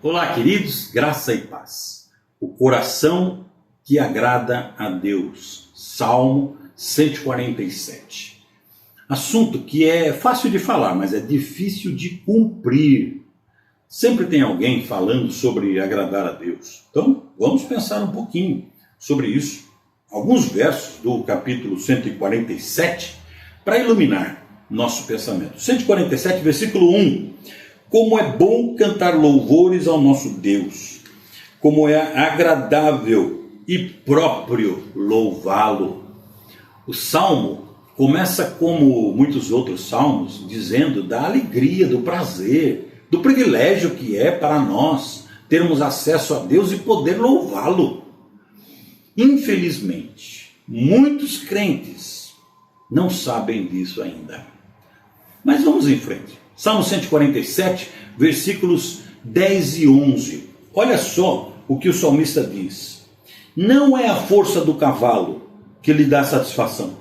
Olá, queridos, graça e paz. O coração que agrada a Deus. Salmo 147. Assunto que é fácil de falar, mas é difícil de cumprir. Sempre tem alguém falando sobre agradar a Deus. Então, vamos pensar um pouquinho sobre isso. Alguns versos do capítulo 147 para iluminar nosso pensamento. 147, versículo 1. Como é bom cantar louvores ao nosso Deus, como é agradável e próprio louvá-lo. O salmo começa como muitos outros salmos, dizendo da alegria, do prazer, do privilégio que é para nós termos acesso a Deus e poder louvá-lo. Infelizmente, muitos crentes não sabem disso ainda. Mas vamos em frente. Salmo 147, versículos 10 e 11. Olha só o que o salmista diz. Não é a força do cavalo que lhe dá satisfação,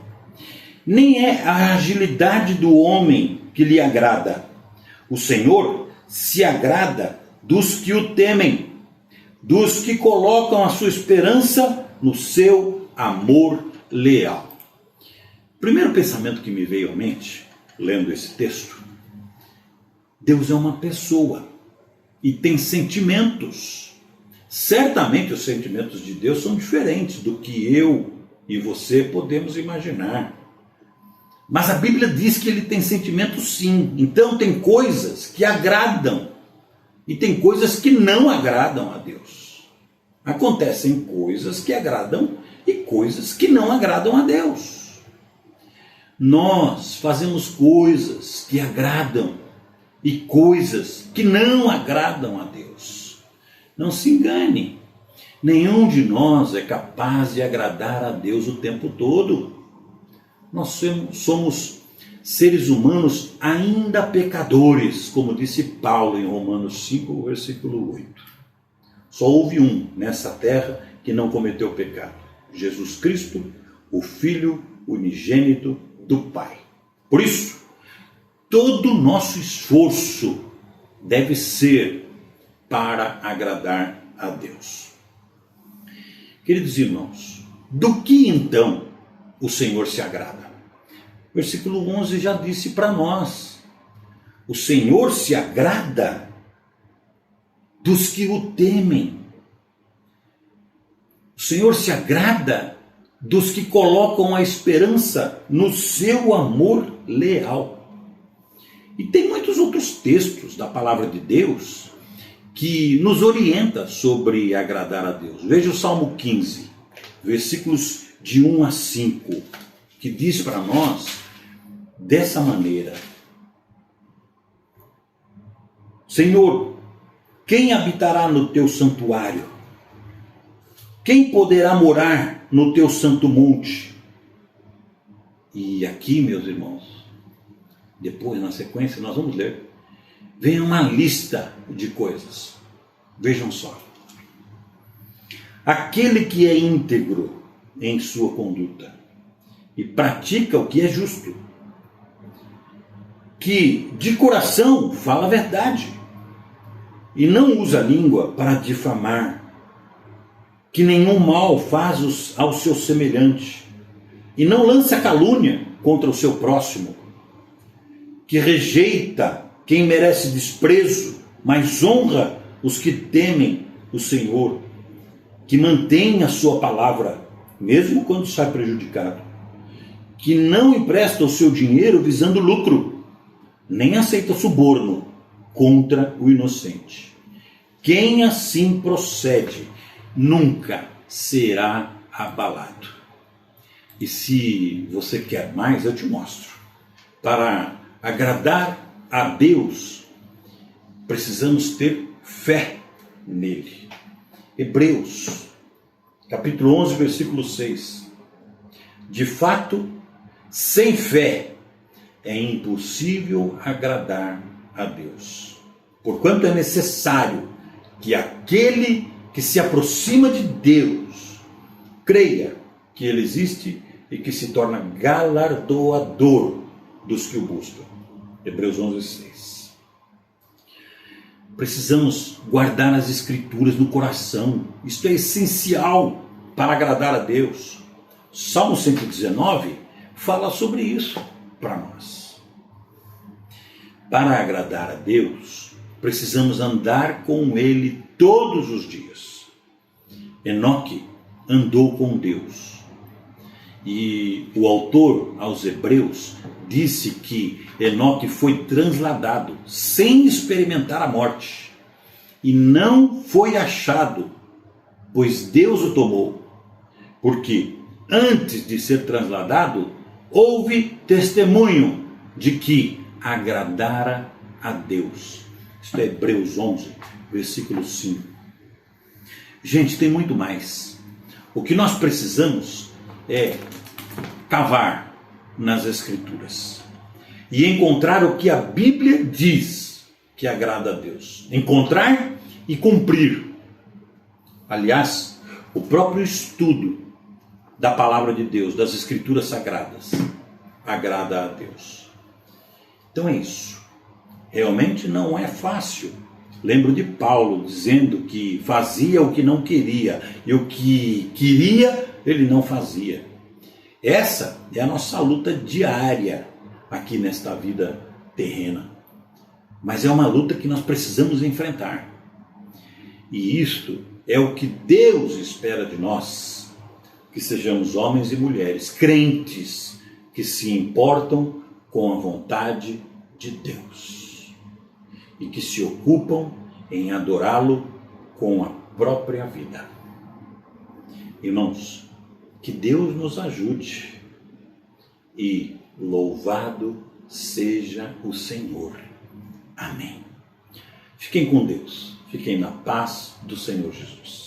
nem é a agilidade do homem que lhe agrada. O Senhor se agrada dos que o temem, dos que colocam a sua esperança no seu amor leal. O primeiro pensamento que me veio à mente, lendo esse texto, Deus é uma pessoa e tem sentimentos. Certamente os sentimentos de Deus são diferentes do que eu e você podemos imaginar. Mas a Bíblia diz que ele tem sentimentos sim. Então tem coisas que agradam e tem coisas que não agradam a Deus. Acontecem coisas que agradam e coisas que não agradam a Deus. Nós fazemos coisas que agradam e coisas que não agradam a Deus. Não se engane, nenhum de nós é capaz de agradar a Deus o tempo todo. Nós somos seres humanos ainda pecadores, como disse Paulo em Romanos 5, versículo 8. Só houve um nessa terra que não cometeu pecado: Jesus Cristo, o Filho unigênito do Pai. Por isso, todo o nosso esforço deve ser para agradar a Deus. Queridos irmãos, do que então o Senhor se agrada? Versículo 11 já disse para nós. O Senhor se agrada dos que o temem. O Senhor se agrada dos que colocam a esperança no seu amor leal. E tem muitos outros textos da palavra de Deus que nos orienta sobre agradar a Deus. Veja o Salmo 15, versículos de 1 a 5, que diz para nós dessa maneira: Senhor, quem habitará no teu santuário? Quem poderá morar no teu santo monte? E aqui, meus irmãos, depois, na sequência, nós vamos ler. Vem uma lista de coisas. Vejam só. Aquele que é íntegro em sua conduta e pratica o que é justo, que de coração fala a verdade e não usa a língua para difamar, que nenhum mal faz ao seu semelhante e não lança calúnia contra o seu próximo, que rejeita quem merece desprezo, mas honra os que temem o Senhor, que mantém a sua palavra, mesmo quando sai prejudicado, que não empresta o seu dinheiro visando lucro, nem aceita suborno contra o inocente. Quem assim procede nunca será abalado. E se você quer mais, eu te mostro. Para agradar a Deus, precisamos ter fé nele. Hebreus, capítulo 11, versículo 6. De fato, sem fé é impossível agradar a Deus. Porquanto é necessário que aquele que se aproxima de Deus creia que ele existe e que se torna galardoador dos que o buscam. Hebreus 11, 6. precisamos guardar as Escrituras no coração. Isto é essencial para agradar a Deus. Salmo 119 fala sobre isso para nós. Para agradar a Deus, precisamos andar com Ele todos os dias. Enoque andou com Deus. E o autor aos Hebreus disse que Enoque foi transladado sem experimentar a morte. E não foi achado, pois Deus o tomou. Porque antes de ser transladado, houve testemunho de que agradara a Deus. Isto é Hebreus 11, versículo 5. Gente, tem muito mais. O que nós precisamos é cavar nas Escrituras e encontrar o que a Bíblia diz que agrada a Deus. Encontrar e cumprir. Aliás, o próprio estudo da palavra de Deus, das Escrituras Sagradas, agrada a Deus. Então é isso. Realmente não é fácil. Lembro de Paulo dizendo que fazia o que não queria e o que queria ele não fazia. Essa é a nossa luta diária aqui nesta vida terrena. Mas é uma luta que nós precisamos enfrentar. E isto é o que Deus espera de nós, que sejamos homens e mulheres crentes que se importam com a vontade de Deus e que se ocupam em adorá-lo com a própria vida. Irmãos, que Deus nos ajude e louvado seja o Senhor. Amém. Fiquem com Deus, fiquem na paz do Senhor Jesus.